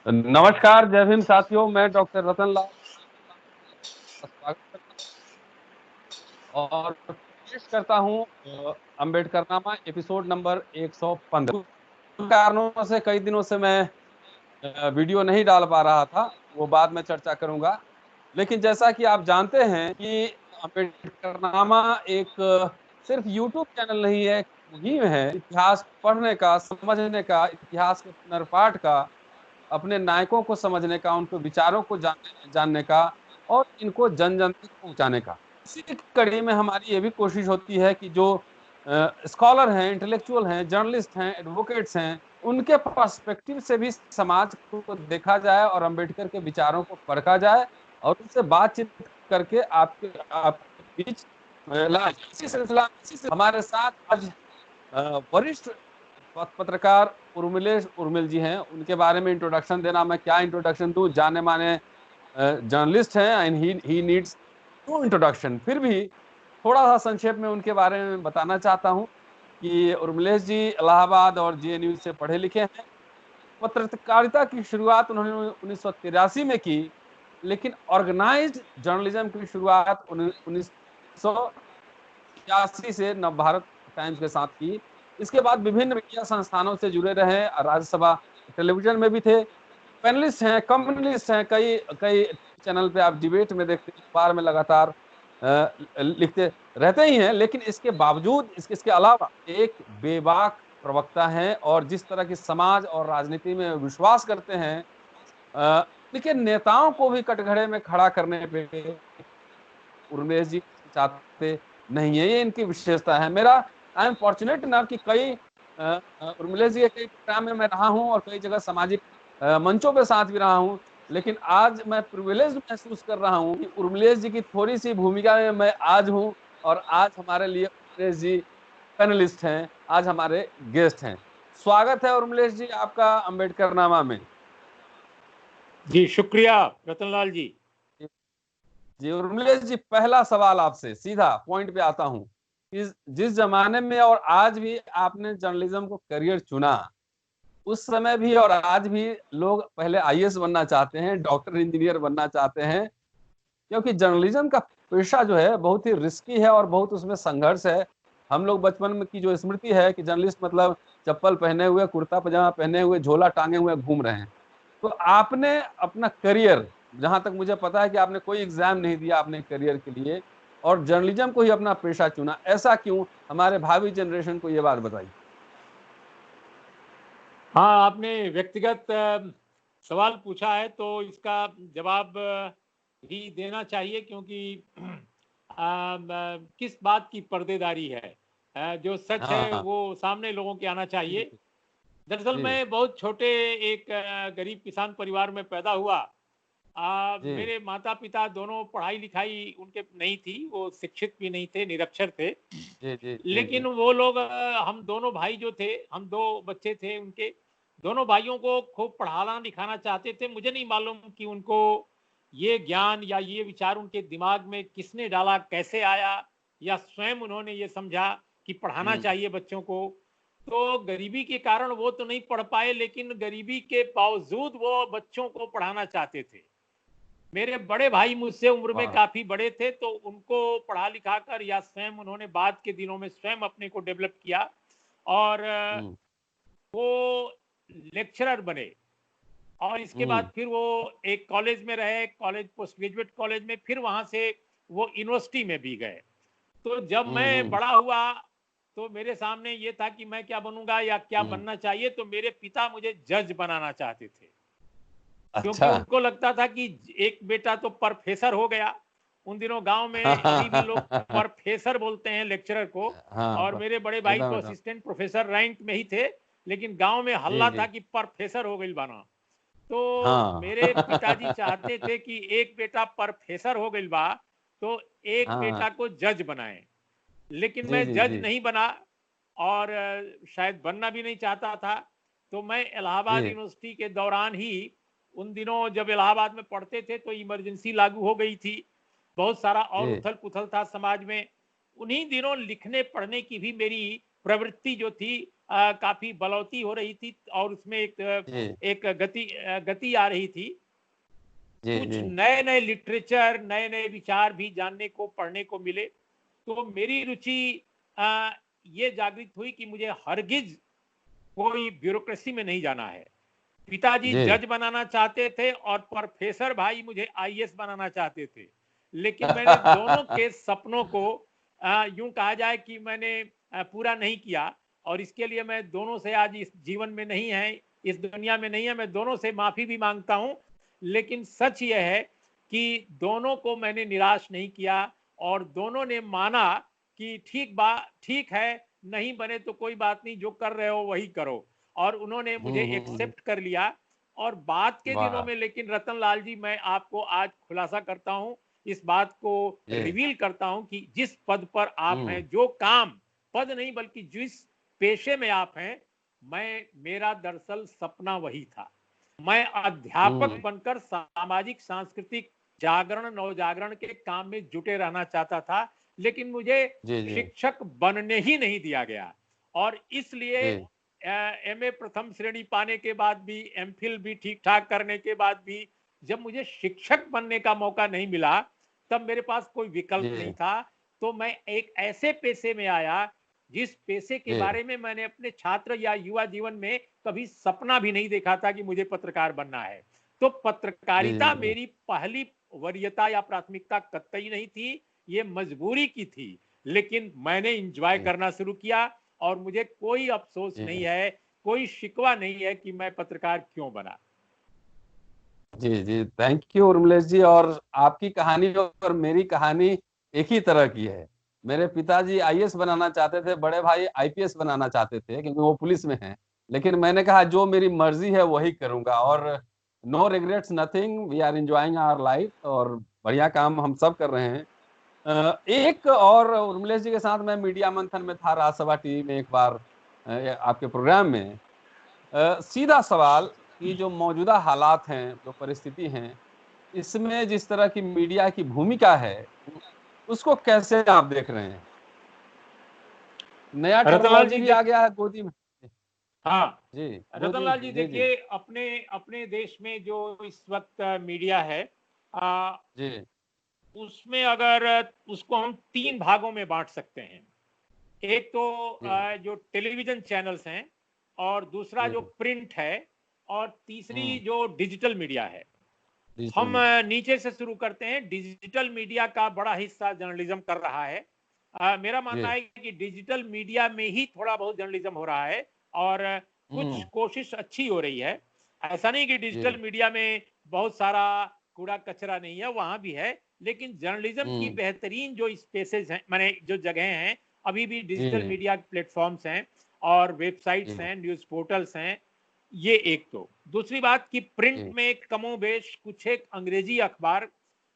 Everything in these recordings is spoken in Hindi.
नमस्कार, जय भीम साथियों। मैं डॉक्टर रतन लाल का स्वागत करता हूं और पेश करता हूं अम्बेडकरनामा एपिसोड नंबर 115। कुछ कारणों से कई दिनों से मैं वीडियो नहीं डाल पा रहा था, वो बाद में चर्चा करूंगा। लेकिन जैसा कि आप जानते हैं कि अम्बेडकरनामा एक सिर्फ यूट्यूब चैनल नहीं है, एक मुहिम है इतिहास पढ़ने का, समझने का, इतिहास के पुनर्पाठ का, अपने नायकों को समझने का, उनके विचारों को जानने का और इनको जन जन तक पहुंचाने का। इसी कड़ी में हमारी ये भी कोशिश होती है कि जो स्कॉलर हैं, इंटेलेक्चुअल हैं, जर्नलिस्ट हैं, एडवोकेट्स हैं, उनके पर्सपेक्टिव से भी समाज को देखा जाए और अंबेडकर के विचारों को परखा जाए और उनसे बातचीत करके आपके बीच लाए। इसी सिलसिला हमारे साथ आज वरिष्ठ पत्रकार उर्मिलेश उर्मिल जी हैं। उनके बारे में इंट्रोडक्शन देना, मैं क्या इंट्रोडक्शन दूं, जाने माने जर्नलिस्ट हैं and he needs no introduction. फिर भी थोड़ा सा संक्षेप में उनके बारे में बताना चाहता हूं कि उर्मिलेश जी इलाहाबाद और जेएनयू से पढ़े लिखे हैं। पत्रकारिता की शुरुआत उन्होंने 1983 में की, लेकिन ऑर्गेनाइज्ड जर्नलिज्म की शुरुआत 1981 से नवभारत टाइम्स के साथ की। इसके बाद विभिन्न मीडिया संस्थानों से जुड़े रहे, राज्यसभा टेलीविजन में भी थे, पैनलिस्ट हैं, कम्युनलिस्ट हैं, कई कई चैनल पे आप डिबेट में देखते हैं, अखबार में लगातार लिखते रहते ही हैं। लेकिन इसके बावजूद इसके अलावा एक बेबाक प्रवक्ता हैं और जिस तरह की समाज और राजनीति में विश्वास करते हैं, उनके नेताओं को भी कटघरे में खड़ा करने पे उर्मेश जी चाहते नहीं है। ये इनकी विशेषता है। मेरा आई एम फॉर्चुनेट ना कि कई उर्मिलेश जी के कई प्रोग्राम में मैं रहा हूं और कई जगह सामाजिक मंचों पे साथ भी रहा हूं। लेकिन आज मैं प्रिविलेज महसूस कर रहा हूं कि उर्मिलेश जी की थोड़ी सी भूमिका में मैं आज हूं और आज हमारे लिए उर्मिलेश जी पैनलिस्ट हैं, आज हमारे गेस्ट हैं। स्वागत है उर्मिलेश जी आपका अम्बेडकरनामा में। जी शुक्रिया रतनलाल जी। जी उर्मिलेश जी, पहला सवाल आपसे, सीधा पॉइंट पे आता हूं। जिस जमाने में और आज भी आपने जर्नलिज्म को करियर चुना, उस समय भी और आज भी लोग पहले आईएएस बनना चाहते हैं, डॉक्टर इंजीनियर बनना चाहते हैं, क्योंकि जर्नलिज्म का पेशा जो है बहुत ही रिस्की है और बहुत उसमें संघर्ष है। हम लोग बचपन में की जो स्मृति है कि जर्नलिस्ट मतलब चप्पल पहने हुए, कुर्ता पजामा पहने हुए, झोला टांगे हुए घूम रहे हैं। तो आपने अपना करियर, जहां तक मुझे पता है कि आपने कोई एग्जाम नहीं दिया अपने करियर के लिए और जर्नलिज्म को ही अपना पेशा चुना, ऐसा क्यों? हमारे भावी जनरेशन को ये बात बताइए। हाँ, आपने व्यक्तिगत सवाल पूछा है तो इसका जवाब ही देना चाहिए, क्योंकि किस बात की पर्देदारी है। जो सच हाँ है हाँ वो सामने लोगों के आना चाहिए। जी दरअसल जी मैं बहुत छोटे एक गरीब किसान परिवार में पैदा हुआ। जी मेरे माता पिता दोनों पढ़ाई लिखाई उनके नहीं थी, वो शिक्षित भी नहीं थे, निरक्षर थे। जी जी जी लेकिन जी वो लोग हम दोनों भाई जो थे, हम दो बच्चे थे उनके, दोनों भाइयों को खूब पढ़ाना लिखाना चाहते थे। मुझे नहीं मालूम कि उनको ये ज्ञान या ये विचार उनके दिमाग में किसने डाला, कैसे आया, या स्वयं उन्होंने ये समझा कि पढ़ाना हम्म चाहिए बच्चों को। तो गरीबी के कारण वो तो नहीं पढ़ पाए, लेकिन गरीबी के बावजूद वो बच्चों को पढ़ाना चाहते थे। मेरे बड़े भाई मुझसे उम्र में वाह काफी बड़े थे, तो उनको पढ़ा लिखा कर या स्वयं उन्होंने बाद के दिनों में स्वयं अपने को डेवलप किया और हम्म वो लेक्चरर बने। और इसके बाद हम्म फिर वो एक कॉलेज में रहे, कॉलेज पोस्ट ग्रेजुएट कॉलेज में, फिर वहां से वो यूनिवर्सिटी में भी गए। तो जब मैं हम्म। बड़ा हुआ तो मेरे सामने ये था कि मैं क्या बनूंगा या क्या हम्म, बनना चाहिए। तो मेरे पिता मुझे जज बनाना चाहते थे, क्योंकि अच्छा। उनको लगता था कि एक बेटा तो प्रोफेसर हो गया। उन दिनों गांव में अभी भी लोग हाँ प्रोफेसर बोलते हैं लेक्चरर को। और मेरे बड़े भाई एकदम तो एकदम। असिस्टेंट प्रोफेसर रैंक में ही थे, लेकिन गांव में जी हल्ला था जी कि प्रोफेसर हो गई बना। तो हाँ मेरे पिताजी चाहते थे कि एक बेटा प्रोफेसर हो गई बा तो एक हाँ बेटा को जज बनाए। लेकिन जी मैं जी जज जी नहीं बना और शायद बनना भी नहीं चाहता था। तो मैं इलाहाबाद जी यूनिवर्सिटी के दौरान ही, उन दिनों जब इलाहाबाद में पढ़ते थे तो इमरजेंसी लागू हो गई थी, बहुत सारा और जी उथल पुथल था समाज में। उन्हीं दिनों लिखने पढ़ने की भी मेरी प्रवृत्ति जो थी काफी बलौती हो रही थी और उसमें एक गति आ रही थी। कुछ नए नए लिटरेचर, नए नए विचार भी जानने को, पढ़ने को मिले। तो मेरी रुचि ये जागृत हुई कि मुझे हरगिज कोई ब्यूरोक्रेसी में नहीं जाना है। पिताजी जज बनाना चाहते थे और प्रोफेसर भाई मुझे आईएएस बनाना चाहते थे, लेकिन मैंने दोनों के सपनों को यूं कहा जाए कि मैंने पूरा नहीं किया, और इसके लिए मैं दोनों से, आज इस जीवन में नहीं है, इस दुनिया में नहीं है, मैं दोनों से माफी भी मांगता हूं। लेकिन सच यह है कि दोनों को मैंने निराश नहीं किया और दोनों ने माना कि ठीक है, नहीं बने तो कोई बात नहीं, जो कर रहे हो वही करो, और उन्होंने मुझे एक्सेप्ट कर लिया। और बाद के दिनों में लेकिन रतन लाल जी, मैं आपको आज खुलासा करता हूं, इस बात को रिवील करता हूं कि जिस पद पर आप हैं, जो काम, पद नहीं बल्कि जिस पेशे में आप हैं, मेरा दरअसल सपना वही था। मैं अध्यापक बनकर सामाजिक सांस्कृतिक जागरण, नवजागरण के काम में जुटे रहना चाहता था, लेकिन मुझे शिक्षक बनने ही नहीं दिया गया। और इसलिए एमए प्रथम श्रेणी पाने के बाद भी, एमफिल भी ठीक ठाक करने के बाद भी, जब मुझे शिक्षक बनने का मौका नहीं मिला, तब मेरे पास कोई विकल्प नहीं था। तो मैं एक ऐसे पेशे में आया जिस पेशे के बारे में मैंने अपने छात्र या युवा जीवन में कभी सपना भी नहीं देखा था कि मुझे पत्रकार बनना है। तो पत्रकारिता मेरी पहली वरीयता या प्राथमिकता कतई नहीं थी, ये मजबूरी की थी। लेकिन मैंने एंजॉय करना शुरू किया और मुझे कोई अफसोस नहीं है, कोई शिकवा नहीं है कि मैं पत्रकार क्यों बना। जी, थैंक यू उर्मिलेश जी। और आपकी कहानी और मेरी कहानी एक ही तरह की है। मेरे पिताजी आईएएस बनाना चाहते थे, बड़े भाई आईपीएस बनाना चाहते थे क्योंकि वो पुलिस में हैं। लेकिन मैंने कहा जो मेरी मर्जी है वही करूंगा, और no regrets nothing, we are enjoying our life, और बढ़िया काम हम सब कर रहे हैं। एक और, उर्मिलेश जी के साथ मैं मीडिया मंथन में था, राज्यसभा टीवी में एक बार, आपके प्रोग्राम में। सीधा सवाल कि जो मौजूदा हालात हैं, जो परिस्थिति हैं, इसमें जिस तरह की मीडिया की भूमिका है, उसको कैसे आप देख रहे हैं? नया रतनलाल टर्मिनोलॉजी जी भी आ गया है गोदी में। हाँ, जी रतनलाल जी जी जी देखिए, अपने अपने देश में जो इस वक्त मीडिया है, जी उसमें अगर उसको हम तीन भागों में बांट सकते हैं। एक तो जो टेलीविजन चैनल्स हैं, और दूसरा जो प्रिंट है, और तीसरी जो डिजिटल मीडिया है। हम नीचे से शुरू करते हैं। डिजिटल मीडिया का बड़ा हिस्सा जर्नलिज्म कर रहा है। मेरा मानना है कि डिजिटल मीडिया में ही थोड़ा बहुत जर्नलिज्म हो रहा है, और कुछ कोशिश अच्छी हो रही है। ऐसा नहीं कि डिजिटल मीडिया में बहुत सारा कूड़ा कचरा नहीं है, वहां भी है, लेकिन जर्नलिज्म की बेहतरीन जो स्पेसेस हैं, माने जो जगह हैं, अभी भी डिजिटल मीडिया प्लेटफॉर्म्स हैं और वेबसाइट्स हैं, न्यूज पोर्टल्स हैं। ये एक। तो दूसरी बात कि प्रिंट में कमोबेश कुछ एक अंग्रेजी अखबार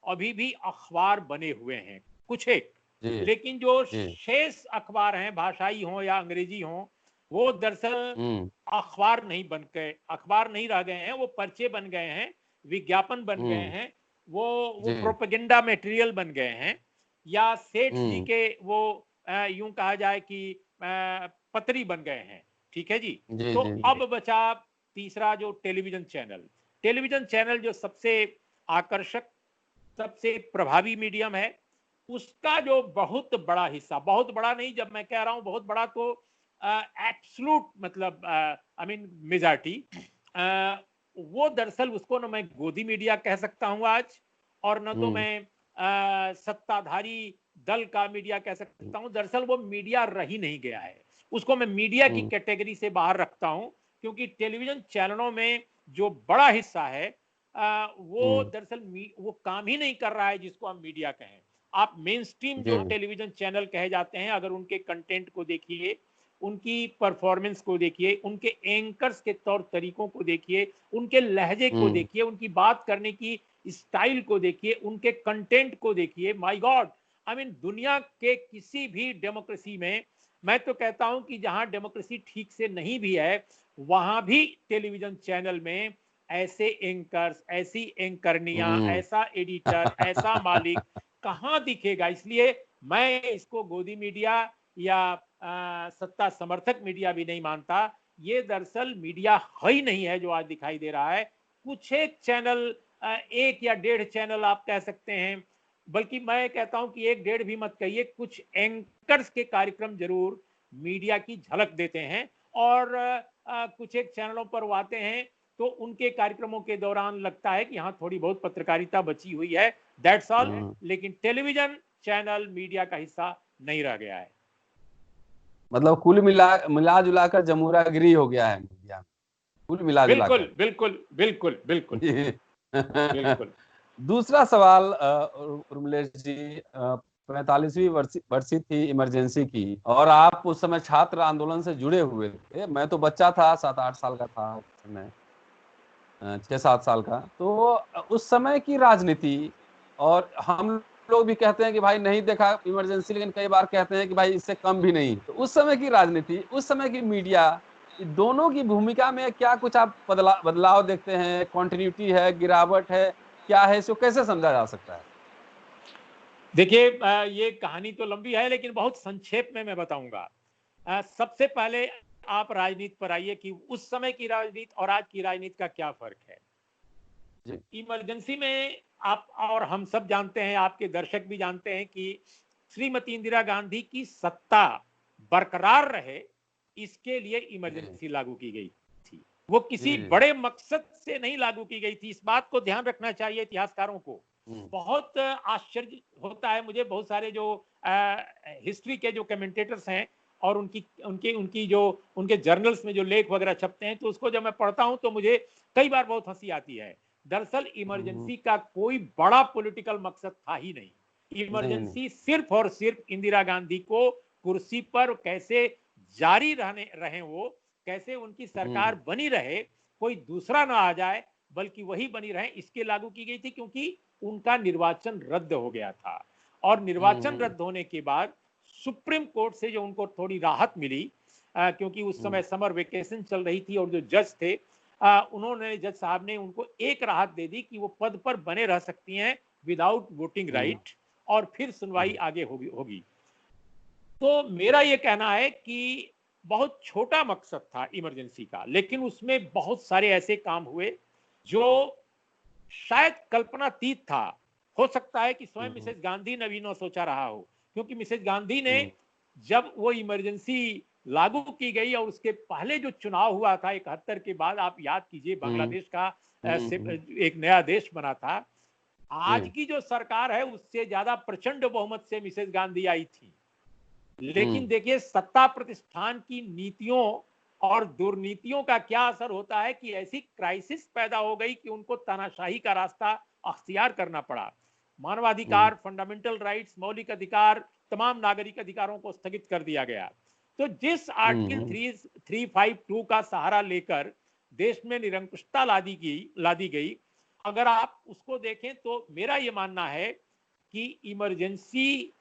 अभी भी अखबार बने हुए हैं, कुछ एक। लेकिन जो शेष अखबार हैं, भाषाई हो या अंग्रेजी हो, वो दरअसल अखबार नहीं बन गए, अखबार नहीं रह गए हैं, वो पर्चे बन गए हैं, विज्ञापन बन गए हैं, वो प्रोपेगेंडा मटेरियल बन गए हैं, या सेठ जी के वो यूं कहा जाए कि पत्री बन गए हैं। ठीक है जी। तो अब बचा तीसरा, जो टेलीविजन चैनल। टेलीविजन चैनल जो सबसे आकर्षक, सबसे प्रभावी मीडियम है, उसका जो बहुत बड़ा हिस्सा, बहुत बड़ा नहीं, जब मैं कह रहा हूं बहुत बड़ा तो एब्सोल्यूट मतलब आई मीन मेजॉरिटी, वो दरअसल उसको ना मैं गोदी मीडिया कह सकता हूं आज, और न तो मैं सत्ताधारी दल का मीडिया कह सकता हूं। दरअसल वो मीडिया रही नहीं गया है, उसको मैं मीडिया की कैटेगरी से बाहर रखता हूं, क्योंकि टेलीविजन चैनलों में जो बड़ा हिस्सा है वो दरअसल वो काम ही नहीं कर रहा है जिसको हम मीडिया कहें। आप मेन स्ट्रीम जो टेलीविजन चैनल कहे जाते हैं, अगर उनके कंटेंट को देखिए, उनकी परफॉर्मेंस को देखिए, उनके एंकर्स के तौर तरीकों को देखिए, उनके लहजे को देखिए, उनकी बात करने की स्टाइल को देखिए, उनके कंटेंट को देखिए, माय गॉड, आई मीन दुनिया के किसी भी डेमोक्रेसी में, मैं तो कहता हूं कि जहां डेमोक्रेसी ठीक से नहीं भी है, वहां भी टेलीविजन चैनल में ऐसे एंकर्स, ऐसी एंकरनियां, ऐसा एडिटर, ऐसा मालिक कहां दिखेगा। इसलिए मैं इसको गोदी मीडिया या सत्ता समर्थक मीडिया भी नहीं मानता। ये दरअसल मीडिया है ही नहीं है जो आज दिखाई दे रहा है। कुछ एक चैनल, एक या डेढ़ चैनल आप कह सकते हैं, बल्कि मैं कहता हूं कि एक डेढ़ भी मत कहिए, कुछ एंकर्स के कार्यक्रम जरूर मीडिया की झलक देते हैं, और कुछ एक चैनलों पर वो आते हैं तो उनके कार्यक्रमों के दौरान लगता है कि हाँ थोड़ी बहुत पत्रकारिता बची हुई है, दैट्स ऑल। लेकिन टेलीविजन चैनल मीडिया का हिस्सा नहीं रह गया है। मतलब कुल मिला जुलाकर जमूरागिरी हो गया है मीडिया में, कुल मिला बिल्कुल जुलाकर। बिल्कुल बिल्कुल बिल्कुल बिल्कुल। दूसरा सवाल उर्मिलेश जी, 45वीं वर्षी थी इमरजेंसी की, और आप उस समय छात्र आंदोलन से जुड़े हुए थे। मैं तो बच्चा था, 7-8 साल का था उस समय, 6-7 साल का। तो उस समय की राजनीति, और हम लोग भी कहते हैं कि भाई नहीं देखा इमरजेंसी, लेकिन कई बार कहते हैं कि भाई इससे कम भी नहीं। तो उस समय की राजनीति, उस समय की मीडिया, दोनों की भूमिका में क्या कुछ आप बदलाव देखते हैं? कॉन्टिन्यूटी है, गिरावट है, क्या है? इसको कैसे समझा जा सकता है? देखिए, ये कहानी तो लंबी है लेकिन बहुत संक्षेप में मैं बताऊंगा। सबसे पहले आप राजनीति पर आइए कि उस समय की राजनीति और आज की राजनीति का क्या फर्क है। इमरजेंसी में आप और हम सब जानते हैं, आपके दर्शक भी जानते हैं कि श्रीमती इंदिरा गांधी की सत्ता बरकरार रहे, इसके लिए इमरजेंसी लागू की गई थी। वो किसी बड़े मकसद से नहीं लागू की गई थी, इस बात को ध्यान रखना चाहिए इतिहासकारों को। बहुत आश्चर्य होता है मुझे, बहुत सारे जो हिस्ट्री के जो कमेंटेटर्स हैं और उनकी जो उनके जर्नल्स में जो लेख वगैरह छपते हैं, तो उसको जब मैं पढ़ता हूं तो मुझे कई बार बहुत हंसी आती है। दरअसल इमरजेंसी का कोई बड़ा पॉलिटिकल मकसद था ही नहीं। इमरजेंसी सिर्फ और सिर्फ इंदिरा गांधी को कुर्सी पर कैसे जारी रहे वो, कैसे उनकी सरकार बनी रहे, कोई दूसरा ना आ जाए बल्कि वही बनी रहे, इसके लागू की गई थी। क्योंकि उनका निर्वाचन रद्द हो गया था, और निर्वाचन रद्द होने के बाद सुप्रीम कोर्ट से जो उनको थोड़ी राहत मिली, क्योंकि उस समय समर वेकेशन चल रही थी, और जो जज थे उन्होंने, जज साहब ने उनको एक राहत दे दी कि वो पद पर बने रह सकती हैं विदाउट वोटिंग राइट, और फिर सुनवाई आगे होगी। तो मेरा ये कहना है कि बहुत छोटा मकसद था इमरजेंसी का, लेकिन उसमें बहुत सारे ऐसे काम हुए जो शायद कल्पनातीत था। हो सकता है कि स्वयं मिसेज गांधी ने भी न सोचा रहा हो, क्योंकि मिसेज गांधी ने जब वो इमरजेंसी लागू की गई और उसके पहले जो चुनाव हुआ था 71 के बाद, आप याद कीजिए बांग्लादेश का एक नया देश बना था। आज की जो सरकार है उससे ज्यादा प्रचंड बहुमत से मिसेज गांधी आई थी। लेकिन देखिए सत्ता प्रतिष्ठान की नीतियों और दुर्नीतियों का क्या असर होता है कि ऐसी क्राइसिस पैदा हो गई कि उनको तानाशाही का रास्ता अख्तियार करना पड़ा। मानवाधिकार, फंडामेंटल राइट्स, मौलिक अधिकार, तमाम नागरिक अधिकारों को स्थगित कर दिया गया। तो जिस आर्टिकल 352 का सहारा लेकर देश में निरंकुशता ला दी गई, अगर आप उसको देखें तो मेरा यह मानना है कि इमरजेंसी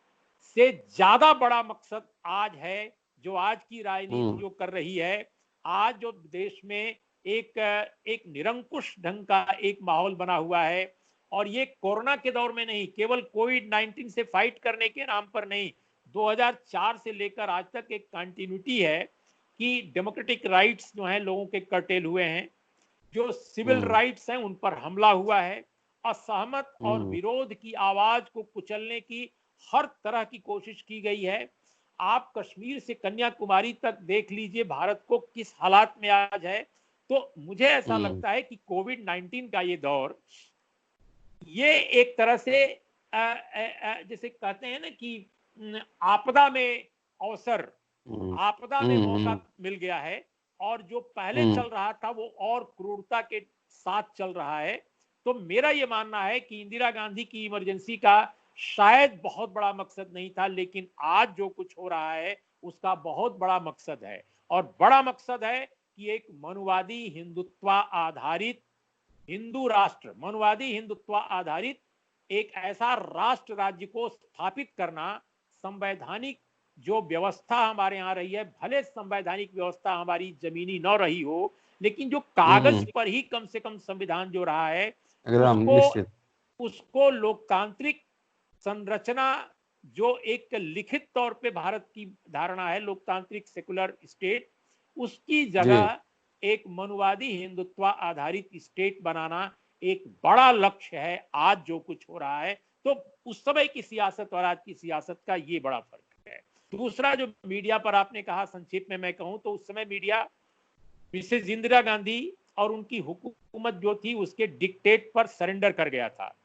से ज्यादा बड़ा मकसद आज है, जो आज की राजनीति जो कर रही है। आज जो देश में एक निरंकुश ढंग का एक माहौल बना हुआ है, और ये कोरोना के दौर में नहीं, केवल कोविड-19 से फाइट करने के नाम पर नहीं, 2004 से लेकर आज तक एक कंटिन्यूटी है कि डेमोक्रेटिक राइट्स जो हैं लोगों के कर्टेल हुए हैं, जो सिविल राइट्स हैं उन पर हमला हुआ है, असहमत और विरोध की आवाज को कुचलने की हर तरह की कोशिश की गई है। आप कश्मीर से कन्याकुमारी तक देख लीजिए भारत को किस हालात में आज है। तो मुझे ऐसा लगता है कि कोविड-19 का ये दौर, ये एक तरह से जैसे कहते हैं ना कि आपदा में अवसर, आपदा में मौका मिल गया है, और जो पहले चल रहा था वो और क्रूरता के साथ चल रहा है। तो मेरा ये मानना है कि इंदिरा गांधी की इमरजेंसी का शायद बहुत बड़ा मकसद नहीं था, लेकिन आज जो कुछ हो रहा है उसका बहुत बड़ा मकसद है, और बड़ा मकसद है कि एक मनुवादी हिंदुत्व आधारित हिंदू राष्ट्र, मनुवादी हिंदुत्व आधारित एक ऐसा राष्ट्र राज्य को स्थापित करना। संवैधानिक जो व्यवस्था हमारे यहाँ रही है, भले संवैधानिक व्यवस्था हमारी जमीनी न रही हो, लेकिन जो कागज पर ही कम से कम संविधान जो रहा है, उसको लोकतांत्रिक संरचना जो एक लिखित तौर पे भारत की धारणा है लोकतांत्रिक सेकुलर स्टेट, उसकी जी। जगह एक मनुवादी हिंदुत्व आधारित स्टेट बनाना एक बड़ा लक्ष्य है आज जो कुछ हो रहा है। तो उस समय की सियासत और आज की सियासत का ये बड़ा फर्क है। दूसरा जो मीडिया पर आपने कहा, संक्षेप में मैं कहूं तो उस समय मीडिया मिसेज इंदिरा गांधी और उनकी हुकूमत जो थी उसके डिक्टेट पर सरेंडर कर गया था,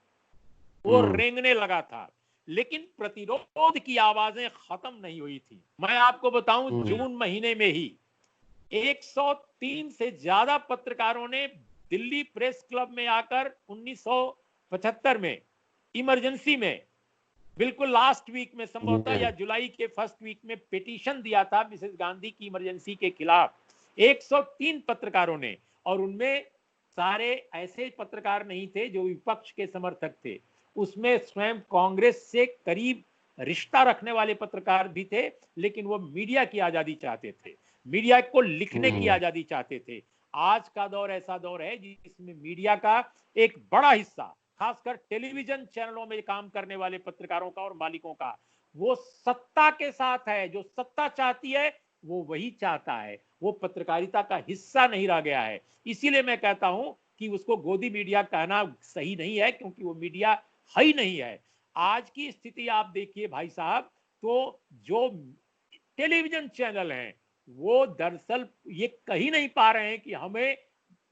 वो रेंगने लगा था, लेकिन प्रतिरोध की आवाजें खत्म नहीं हुई थी। मैं आपको बताऊं जून महीने में ही 103 से ज्यादा पत्रकारों ने दिल्ली प्रेस क्लब में आकर 1975 में इमरजेंसी में, बिल्कुल लास्ट वीक में संभवतः या जुलाई के फर्स्ट वीक में पिटीशन दिया था मिसेस गांधी की इमरजेंसी के खिलाफ 103 पत्रकारों ने। और उनमें सारे ऐसे पत्रकार नहीं थे जो विपक्ष के समर्थक थे, उसमें स्वयं कांग्रेस से करीब रिश्ता रखने वाले पत्रकार भी थे, लेकिन वो मीडिया की आजादी चाहते थे, मीडिया को लिखने की आजादी चाहते थे। आज का दौर ऐसा दौर है जिसमें मीडिया का एक बड़ा हिस्सा, खासकर टेलीविजन चैनलों में काम करने वाले पत्रकारों का और मालिकों का, वो सत्ता के साथ है। जो सत्ता चाहती है वो वही चाहता है, वो पत्रकारिता का हिस्सा नहीं रह गया है। इसीलिए मैं कहता हूं कि उसको गोदी मीडिया कहना सही नहीं है, क्योंकि वो मीडिया है ही नहीं है। आज की स्थिति आप देखिए भाई साहब, तो जो टेलीविजन चैनल हैं वो दरअसल ये कही नहीं पा रहे हैं कि हमें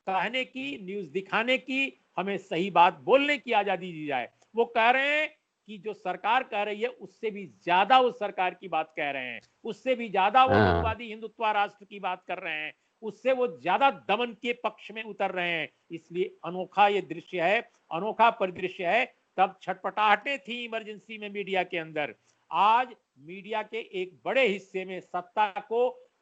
कहने की, न्यूज दिखाने की, हमें सही बात बोलने की आजादी दी जाए। वो कह रहे हैं कि जो सरकार कह रही है उससे भी ज्यादा वो सरकार की बात कह रहे हैं, उससे भी ज्यादा वो मनुवादी हिंदुत्व राष्ट्र की बात कर रहे हैं, उससे वो ज्यादा दमन के पक्ष में उतर रहे हैं। इसलिए अनोखा ये दृश्य है, अनोखा परिदृश्य है। तब छटपटाहटें थी इमरजेंसी में मीडिया के अंदर, आज मीडिया के एक बड़े हिस्से में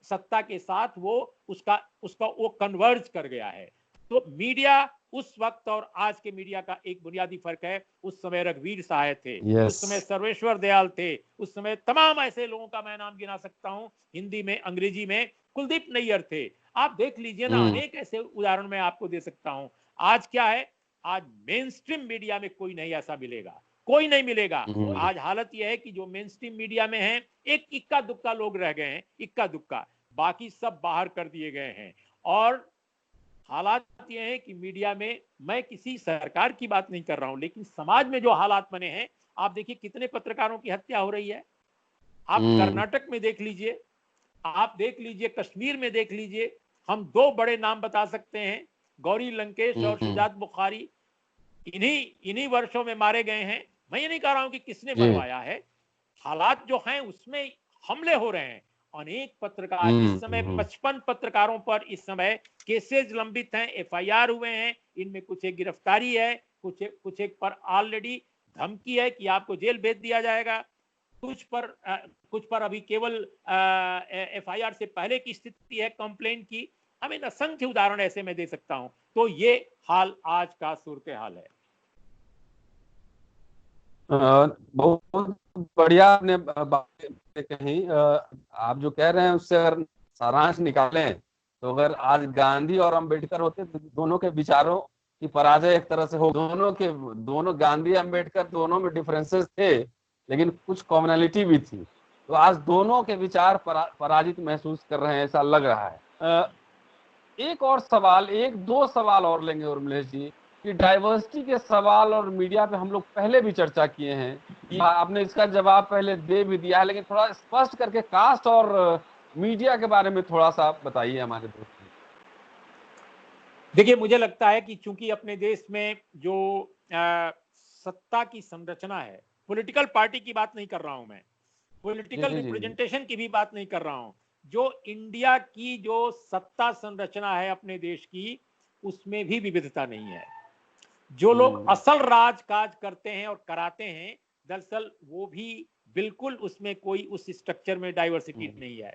सत्ता के साथ वो उसका उसका वो कन्वर्ज कर गया है। तो मीडिया उस वक्त और आज के मीडिया का एक बुनियादी फर्क है। उस समय रघुवीर सहाय थे, उस समय सर्वेश्वर दयाल थे, उस समय तमाम ऐसे लोगों का मैं नाम गिना सकता हूं, हिंदी में, अंग्रेजी में, कुलदीप नैयर थे। आप देख लीजिए ना, अनेक ऐसे उदाहरण मैं आपको दे सकता हूं। आज क्या है, आज मेन स्ट्रीम मीडिया में कोई नहीं ऐसा मिलेगा, कोई नहीं मिलेगा। आज हालत यह है कि जो मेन स्ट्रीम मीडिया में है, एक इक्का दुक्का लोग रह गए हैं, इक्का दुक्का, बाकी सब बाहर कर दिए गए हैं। और हालात ये हैं कि मीडिया में, मैं किसी सरकार की बात नहीं कर रहा हूं, लेकिन समाज में जो हालात बने हैं, आप देखिए कितने पत्रकारों की हत्या हो रही है। आप कर्नाटक में देख लीजिए, आप देख लीजिए कश्मीर में देख लीजिए। हम दो बड़े नाम बता सकते हैं, गौरी लंकेश और शुजात बुखारी, इन्हीं वर्षों में मारे गए हैं। मैं ये नहीं कह रहा हूं कि किसने मरवाया है, हालात जो हैं उसमें हमले हो रहे हैं। अनेक पत्रकार, इस समय 55 पत्रकारों पर इस समय केसेस लंबित हैं, एफआईआर हुए हैं, इनमें कुछ एक गिरफ्तारी है, कुछ एक पर ऑलरेडी धमकी है कि आपको जेल भेज दिया जाएगा, कुछ पर अभी केवल एफआईआर से पहले की स्थिति है, कंप्लेंट की। हमें असंख्य उदाहरण ऐसे मैं दे सकता हूं। तो ये हाल आज का सूरत हाल है। बहुत बढ़िया आपने बात कही। आप जो कह रहे हैं उससे अगर सारांश निकालें तो अगर आज गांधी और अंबेडकर होते तो दोनों के विचारों की पराजय एक तरह से हो, दोनों गांधी अंबेडकर दोनों में डिफरेंसेस थे, लेकिन कुछ कॉमनैलिटी भी थी। तो आज दोनों के विचार पराजित महसूस कर रहे हैं, ऐसा लग रहा है। एक और सवाल, एक दो सवाल और लेंगे उर्मिलेश जी, कि डाइवर्सिटी के सवाल और मीडिया पे हम लोग पहले भी चर्चा किए हैं, आपने इसका जवाब पहले दे भी दिया है, लेकिन थोड़ा स्पष्ट करके कास्ट और मीडिया के बारे में थोड़ा सा बताइए हमारे दोस्त। देखिए, मुझे लगता है कि चूंकि अपने देश में जो सत्ता की संरचना है, पॉलिटिकल पार्टी की बात नहीं कर रहा हूं मैं, पॉलिटिकल रिप्रेजेंटेशन की भी बात नहीं कर रहा हूं, जो इंडिया की जो सत्ता संरचना है अपने देश की, उसमें भी विविधता नहीं है। जो लोग असल राजकाज करते हैं और कराते हैं, दरअसल वो भी बिल्कुल उसमें कोई उस स्ट्रक्चर में डाइवर्सिटी नहीं है।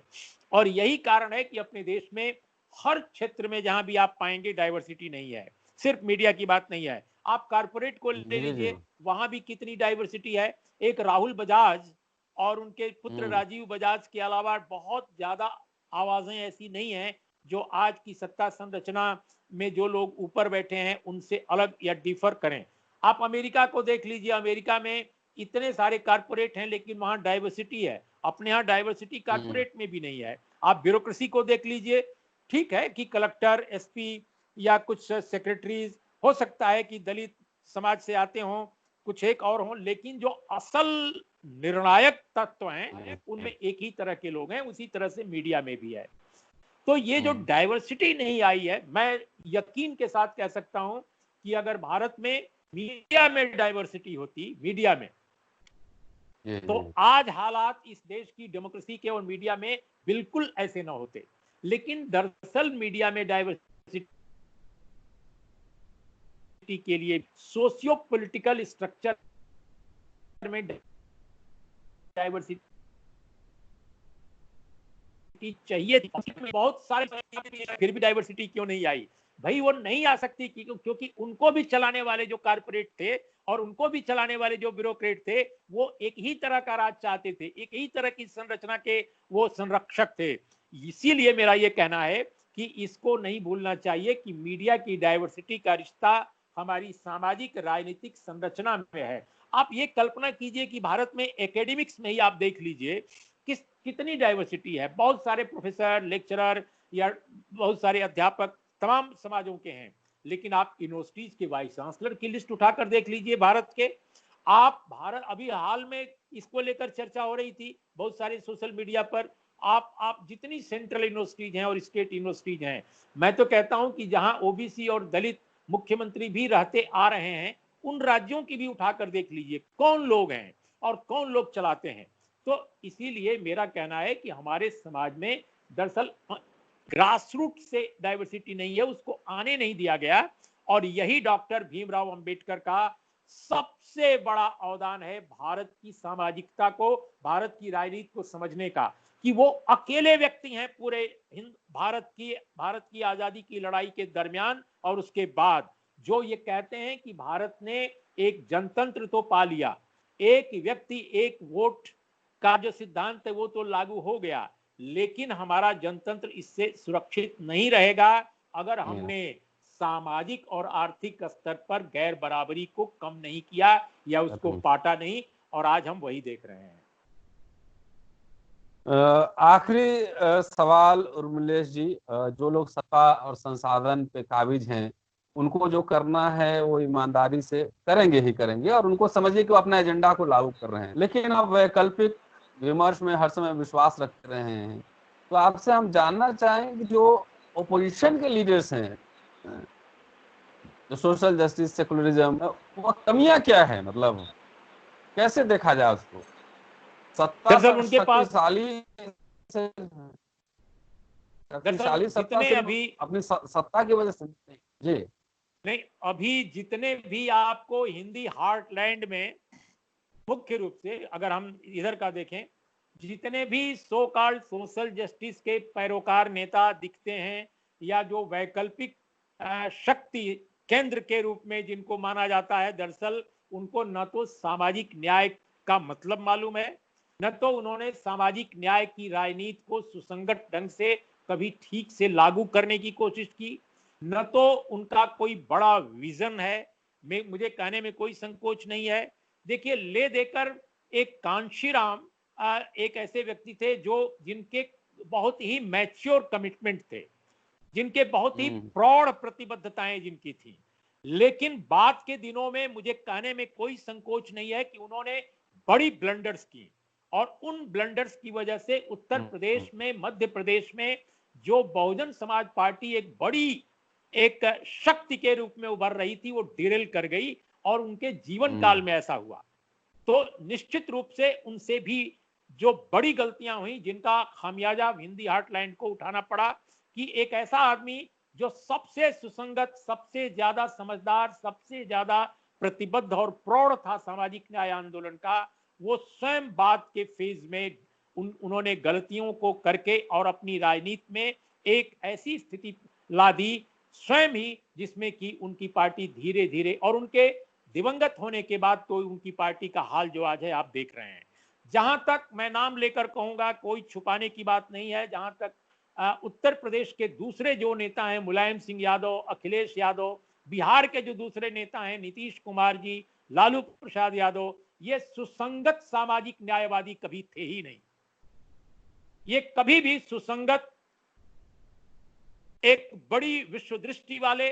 और यही कारण है कि अपने देश में हर क्षेत्र में जहां भी आप पाएंगे डाइवर्सिटी नहीं है। सिर्फ मीडिया की बात नहीं है, आप कारपोरेट को ले लीजिए, वहां भी कितनी डाइवर्सिटी है। एक राहुल बजाज और उनके पुत्र राजीव बजाज के अलावा बहुत ज्यादा आवाजें ऐसी नहीं है जो आज की सत्ता संरचना में जो लोग ऊपर बैठे हैं उनसे अलग या डिफर करें। आप अमेरिका को देख लीजिए, अमेरिका में इतने सारे कारपोरेट हैं लेकिन वहां डाइवर्सिटी है, अपने यहाँ डाइवर्सिटी कारपोरेट में भी नहीं है। आप ब्यूरोक्रेसी को देख लीजिए, ठीक है कि कलेक्टर, एसपी या कुछ सेक्रेटरीज, हो सकता है कि दलित समाज से आते हों, कुछ एक और हों, लेकिन जो असल निर्णायक तत्व हैं उनमें एक ही तरह के लोग हैं। उसी तरह से मीडिया में भी है। तो ये जो डाइवर्सिटी नहीं आई है, मैं यकीन के साथ कह सकता हूं कि अगर भारत में मीडिया में डाइवर्सिटी होती, मीडिया में, तो आज हालात इस देश की डेमोक्रेसी के और मीडिया में बिल्कुल ऐसे ना होते। लेकिन दरअसल मीडिया में डाइवर्सिटी के लिए सोशियो पॉलिटिकल स्ट्रक्चर में डाइवर्सिटी चाहिए थी, बहुत सारे, फिर भी डाइवर्सिटी क्यों नहीं आई? भाई वो नहीं आ सकती क्योंकि उनको भी चलाने वाले जो कारपोरेट थे और उनको भी चलाने वाले जो ब्यूरोक्रेट थे, वो एक ही तरह का राज चाहते थे, एक ही तरह की संरचना के वो संरक्षक थे। इसीलिए मेरा ये कहना है कि इसको नहीं भूलना चाहिए कि मीडिया की डाइवर्सिटी का रिश्ता हमारी सामाजिक राजनीतिक संरचना में है। आप ये कल्पना कीजिए कि भारत में एकेडमिक्स में ही आप देख लीजिए कितनी डाइवर्सिटी है। बहुत सारे प्रोफेसर, लेक्चरर या बहुत सारे अध्यापक तमाम समाजों के हैं, लेकिन आप यूनिवर्सिटीज के वाइस चांसलर की लिस्ट उठाकर देख लीजिए भारत के। आप भारत, अभी हाल में इसको लेकर चर्चा हो रही थी बहुत सारे सोशल मीडिया पर, आप जितनी सेंट्रल यूनिवर्सिटीज हैं और स्टेट यूनिवर्सिटीज हैं, मैं तो कहता हूं कि जहां ओबीसी और दलित मुख्यमंत्री भी रहते आ रहे हैं, उन राज्यों की भी उठाकर देख लीजिए कौन लोग हैं और कौन लोग चलाते हैं। तो इसीलिए मेरा कहना है कि हमारे समाज में दरअसल ग्रासरूट से डाइवर्सिटी नहीं है, उसको आने नहीं दिया गया। और यही डॉक्टर भीमराव अंबेडकर का सबसे बड़ा अवदान है भारत की सामाजिकता को, भारत की राजनीति को समझने का, कि वो अकेले व्यक्ति हैं पूरे भारत की आजादी की लड़ाई के दरमियान और उसके बाद, जो ये कहते हैं कि भारत ने एक जनतंत्र तो पा लिया, एक व्यक्ति एक वोट का जो सिद्धांत है वो तो लागू हो गया, लेकिन हमारा जनतंत्र इससे सुरक्षित नहीं रहेगा अगर हमने सामाजिक और आर्थिक स्तर पर गैर बराबरी को कम नहीं किया या उसको पाटा नहीं। और आज हम वही देख रहे हैं। आखिरी सवाल उर्मिलेश जी, जो लोग सत्ता और संसाधन पे काबिज हैं, उनको जो करना है वो ईमानदारी से करेंगे ही करेंगे, और उनको समझिए कि वो अपना एजेंडा को लागू कर रहे हैं। लेकिन अब वैकल्पिक विमर्श में हर समय विश्वास रख रहे हैं, तो आपसे हम जानना चाहेंगे कि जो ओपोजिशन के लीडर्स हैं, जो सोशल जस्टिस, सेकुलरिज्म, वो कमियां क्या है? मतलब कैसे देखा जाए उसको? सत्ता उनके पास शक्तिशाली सत्ता से अभी अपनी सत्ता की वजह से जी नहीं, अभी जितने भी आपको हिंदी हार्टलैंड में, मुख्य रूप से अगर हम इधर का देखें, जितने भी सो कॉल्ड सोशल जस्टिस के पैरोकार नेता दिखते हैं या जो वैकल्पिक शक्ति केंद्र के रूप में जिनको माना जाता है, दरअसल उनको न तो सामाजिक न्याय का मतलब मालूम है, न तो उन्होंने सामाजिक न्याय की राजनीति को सुसंगत ढंग से कभी ठीक से लागू करने की कोशिश की, न तो उनका कोई बड़ा विजन है। मुझे कहने में कोई संकोच नहीं है। देखिए, ले देकर एक कांशीराम एक ऐसे व्यक्ति थे जो जिनके बहुत ही मैच्योर कमिटमेंट थे, जिनके बहुत ही प्रौढ़ प्रतिबद्धताएं जिनकी थी, लेकिन बाद के दिनों में मुझे कहने में कोई संकोच नहीं है कि उन्होंने बड़ी ब्लंडर्स की, और उन ब्लंडर्स की वजह से उत्तर प्रदेश में, मध्य प्रदेश में जो बहुजन समाज पार्टी एक बड़ी एक शक्ति के रूप में उभर रही थी, वो डिरेल कर गई और उनके जीवन काल में ऐसा हुआ। तो निश्चित रूप से उनसे भी जो बड़ी गलतियां हुई, जिनका खामियाजा हिंदी हार्टलैंड को उठाना पड़ा, कि एक ऐसा आदमी जो सबसे सुसंगत, सबसे ज्यादा समझदार, सबसे ज्यादा प्रतिबद्ध और प्रौढ़ था सामाजिक न्याय आंदोलन का, वो स्वयं बाद के फेज में उन्होंने गलतियों को करके और अपनी राजनीति में एक ऐसी स्थिति ला दी स्वयं ही, जिसमें कि उनकी पार्टी धीरे धीरे, और उनके दिवंगत होने के बाद तो उनकी पार्टी का हाल जो आज है आप देख रहे हैं। जहां तक मैं नाम लेकर कहूंगा, कोई छुपाने की बात नहीं है, जहां तक उत्तर प्रदेश के दूसरे जो नेता हैं, मुलायम सिंह यादव, अखिलेश यादव, बिहार के जो दूसरे नेता हैं, नीतीश कुमार जी, लालू प्रसाद यादव, ये सुसंगत सामाजिक न्यायवादी कभी थे ही नहीं। ये कभी भी सुसंगत, एक बड़ी विश्व दृष्टि वाले,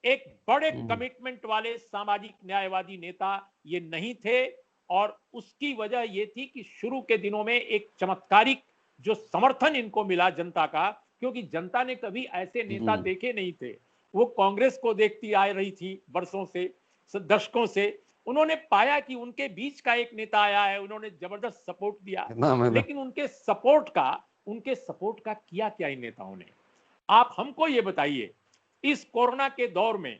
एक बड़े कमिटमेंट वाले सामाजिक न्यायवादी नेता ये नहीं थे। और उसकी वजह ये थी कि शुरू के दिनों में एक चमत्कारिक जो समर्थन इनको मिला जनता का, क्योंकि जनता ने कभी ऐसे नेता देखे नहीं थे। वो कांग्रेस को देखती आ रही थी वर्षों से, दशकों से। उन्होंने पाया कि उनके बीच का एक नेता आया है, उन्होंने जबरदस्त सपोर्ट दिया। लेकिन उनके सपोर्ट का किया क्या इन नेताओं ने? आप हमको ये बताइए, इस कोरोना के दौर में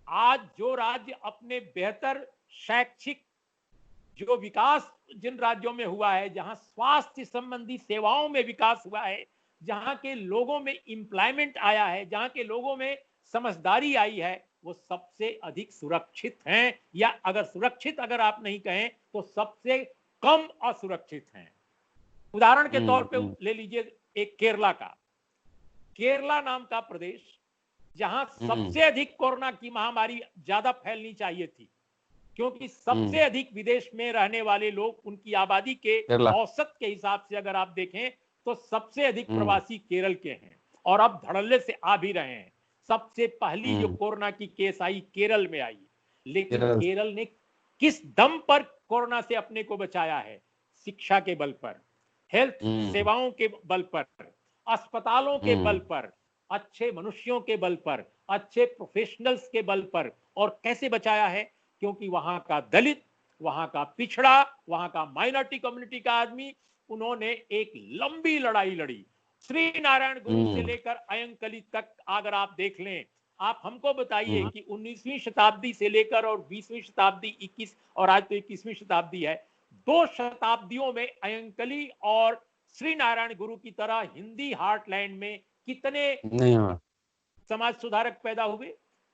आज जो राज्य अपने बेहतर शैक्षिक जो विकास जिन राज्यों में हुआ है, जहां स्वास्थ्य संबंधी सेवाओं में विकास हुआ है, जहां के लोगों में एम्प्लॉयमेंट आया है, जहां के लोगों में समझदारी आई है, वो सबसे अधिक सुरक्षित हैं, या अगर सुरक्षित अगर आप नहीं कहें तो सबसे कम असुरक्षित हैं। उदाहरण के तौर पे ले लीजिए एक केरला का, केरला नाम का प्रदेश, जहां सबसे अधिक कोरोना की महामारी ज्यादा फैलनी चाहिए थी, क्योंकि सबसे अधिक विदेश में रहने वाले लोग, उनकी आबादी के औसत के हिसाब से अगर आप देखें तो सबसे अधिक प्रवासी केरल के हैं, और अब धड़ल्ले से आ भी रहे हैं। सबसे पहली जो कोरोना की केस आई केरल में आई, लेकिन केरल ने किस दम पर कोरोना से अपने को बचाया है? शिक्षा के बल पर, हेल्थ सेवाओं के बल पर, अस्पतालों के बल पर, अच्छे मनुष्यों के बल पर, अच्छे प्रोफेशनल्स के बल पर। और कैसे बचाया है? क्योंकि वहां का दलित, वहां का पिछड़ा, वहां का माइनॉरिटी कम्युनिटी का आदमी, उन्होंने एक लंबी लड़ाई लड़ी। श्री नारायण गुरु से लेकर अयंकली तक अगर आप देख लें, आप हमको बताइए कि 19वीं शताब्दी से लेकर और 20वीं शताब्दी, 21 और आज तो 21वीं शताब्दी है, 2 शताब्दियों में अयंकली और श्री नारायण गुरु की तरह हिंदी हार्टलैंड में कितने समाज सुधारक पैदा हुए?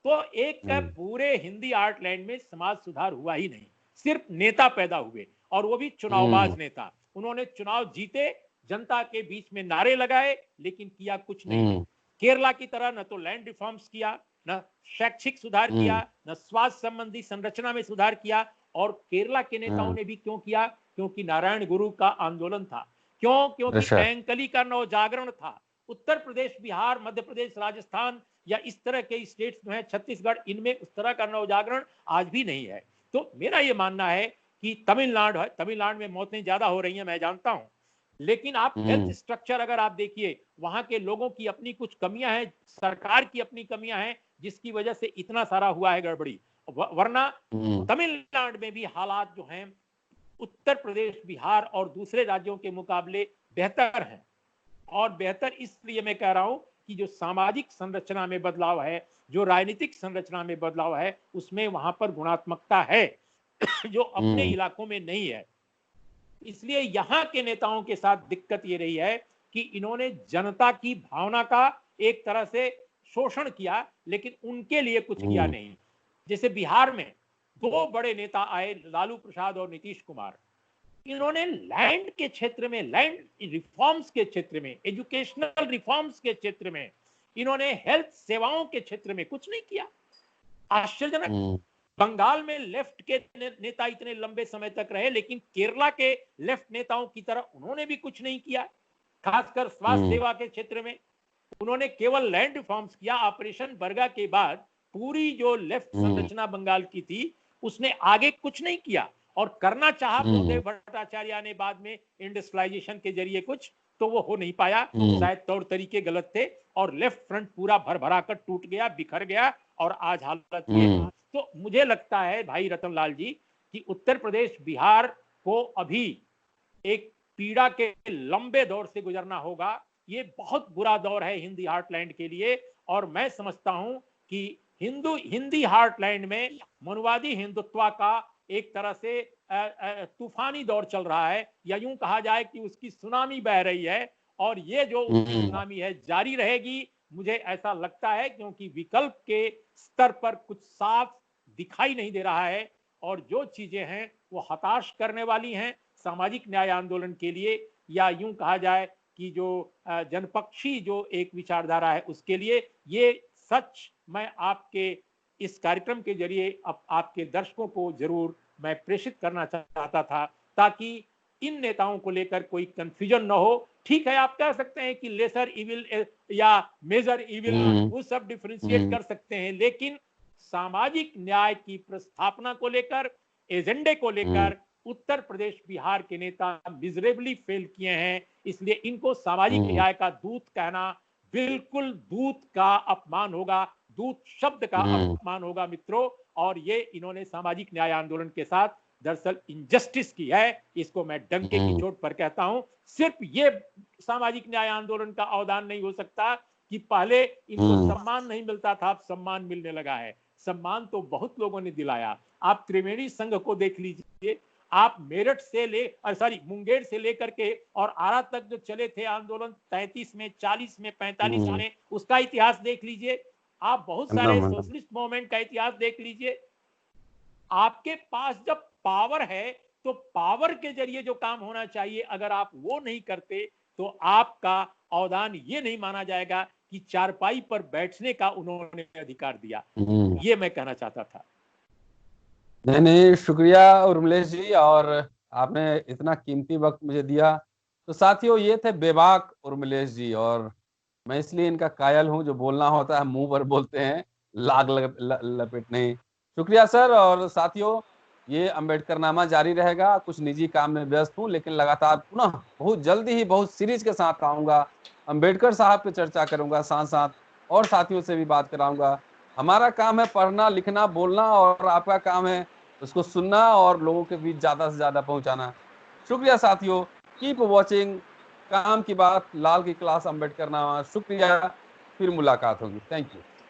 तो एक पूरे हिंदी हार्टलैंड में समाज सुधार हुआ ही नहीं, सिर्फ नेता पैदा हुए, और वो भी चुनावबाज नेता। उन्होंने चुनाव जीते, जनता के बीच में नारे लगाए, लेकिन किया कुछ नहीं। केरला की तरह न तो लैंड रिफॉर्म्स किया, न शैक्षिक सुधार किया, न स्वास्थ्य संबंधी संरचना में सुधार किया। और केरला के नेताओं ने भी क्यों किया? क्योंकि नारायण गुरु का आंदोलन था। क्यों? क्योंकि अयंकली का नवजागरण था। उत्तर प्रदेश, बिहार, मध्य प्रदेश, राजस्थान या इस तरह के स्टेट्स जो है, छत्तीसगढ़, इनमें उस तरह का नवजागरण आज भी नहीं है। तो मेरा ये मानना है कि तमिलनाडु में मौतें ज्यादा हो रही हैं, मैं जानता हूं, लेकिन आप हेल्थ स्ट्रक्चर अगर आप देखिए, वहां के लोगों की अपनी कुछ कमियां हैं, सरकार की अपनी कमियां हैं, जिसकी वजह से इतना सारा हुआ है गड़बड़ी। वरना तमिलनाडु में भी हालात जो हैं उत्तर प्रदेश, बिहार और दूसरे राज्यों के मुकाबले बेहतर हैं। और बेहतर इसलिए मैं कह रहा हूं कि जो सामाजिक संरचना में बदलाव है, जो राजनीतिक संरचना में बदलाव है, उसमें वहां पर गुणात्मकता है जो अपने इलाकों में नहीं है। इसलिए यहां के नेताओं के साथ दिक्कत ये रही है कि इन्होंने जनता की भावना का एक तरह से शोषण किया, लेकिन उनके लिए कुछ किया नहीं। जैसे बिहार में 2 बड़े नेता आए, लालू प्रसाद और नीतीश कुमार। इन्होंने लैंड के क्षेत्र में, लैंड रिफॉर्म्स के क्षेत्र में, एजुकेशनल रिफॉर्म्स के क्षेत्र में, इन्होंने हेल्थ सेवाओं के क्षेत्र में कुछ नहीं किया। आश्चर्यजनक। बंगाल में लेफ्ट के नेता इतने लंबे समय तक रहे, लेकिन केरला के लेफ्ट नेताओं की तरह उन्होंने भी कुछ नहीं किया। खासकर स्वास्थ्य सेवा के क्षेत्र में उन्होंने केवल लैंड रिफॉर्म्स किया। ऑपरेशन बर्गा के बाद पूरी जो लेफ्ट संरचना बंगाल की थी, उसने आगे कुछ नहीं किया। और करना चाहा गुरुदेव भट्टाचार्य ने बाद में इंडस्ट्रियलाइजेशन के जरिए कुछ, तो वो हो नहीं पाया। शायद तौर तरीके गलत थे, और लेफ्ट फ्रंट पूरा भर कर टूट गया, बिखर गया, और आज हालत ये। तो मुझे लगता है भाई रतनलाल जी कि उत्तर प्रदेश, बिहार को अभी एक पीड़ा के लंबे दौर से गुजरना होगा। ये बहुत बुरा दौर है हिंदी हार्टलैंड के लिए। और मैं समझता हूं कि हिंदी हार्टलैंड में मनुवादी हिंदुत्व का एक तरह से तूफानी दौर चल रहा है, या यूं कहा जाए कि उसकी सुनामी बह रही है। और ये जो उसकी सुनामी है जारी रहेगी, मुझे ऐसा लगता है, क्योंकि विकल्प के स्तर पर कुछ साफ दिखाई नहीं दे रहा है। और जो चीजें हैं वो हताश करने वाली हैं सामाजिक न्याय आंदोलन के लिए, या यूं कहा जाए कि जो जनपक्षी जो एक विचारधारा है उसके लिए। ये सच मैं आपके इस कार्यक्रम के जरिए आपके दर्शकों को जरूर मैं प्रेषित करना चाहता था, ताकि इन नेताओं को लेकर कोई कंफ्यूजन न हो। ठीक है, आप कह सकते हैं कि लेसर इविल या मेजर इविल, वो सब डिफरेंशिएट कर सकते हैं, लेकिन सामाजिक न्याय की प्रस्थापना को लेकर, एजेंडे को लेकर उत्तर प्रदेश बिहार के नेता मिजरेबली फेल किए हैं। इसलिए इनको सामाजिक न्याय का दूत कहना बिल्कुल दूत का अपमान होगा, दूत शब्द का अपमान होगा मित्रों। और ये इन्होंने सामाजिक न्याय आंदोलन के साथ दरअसल इनजस्टिस की है, इसको मैं डंके की चोट पर कहता हूं। सिर्फ ये सामाजिक न्याय आंदोलन का अवदान नहीं हो सकता कि पहले इनको सम्मान नहीं मिलता था, अब सम्मान मिलने लगा है। सम्मान तो बहुत लोगों ने दिलाया। आप त्रिवेणी संघ को देख लीजिए, आप मेरठ से मुंगेर से लेकर के और आरा तक जो चले थे आंदोलन 33 में, 40 में, 45 में, उसका इतिहास देख लीजिए। आप बहुत सारे सोशलिस्ट मूवमेंट का इतिहास देख लीजिए। आपके पास जब पावर है तो पावर के जरिए जो काम होना चाहिए, अगर आप वो नहीं करते तो आपका अवदान ये नहीं माना जाएगा कि चारपाई पर बैठने का उन्होंने अधिकार दिया। ये मैं कहना चाहता था। नहीं, शुक्रिया उर्मिलेश जी, और आपने इतना कीमती वक्त मुझे दिया। तो साथियों, ये थे बेबाक उर्मिलेश जी, और मैं इसलिए इनका कायल हूं, जो बोलना होता है मुंह पर बोलते हैं, लाग लपेट नहीं। शुक्रिया सर। और साथियों, ये अम्बेडकर नामा जारी रहेगा। कुछ निजी काम में व्यस्त हूं, लेकिन लगातार पुनः बहुत जल्दी ही बहुत सीरीज के साथ आऊंगा। अम्बेडकर साहब पे चर्चा करूंगा, साथ साथ और साथियों से भी बात कराऊंगा। हमारा काम है पढ़ना, लिखना, बोलना, और आपका काम है उसको सुनना और लोगों के बीच ज्यादा से ज्यादा पहुंचाना। शुक्रिया साथियों। कीप वॉचिंग काम की बात, लाल की क्लास, अम्बेडकर नामा। शुक्रिया, फिर मुलाकात होगी। Thank you.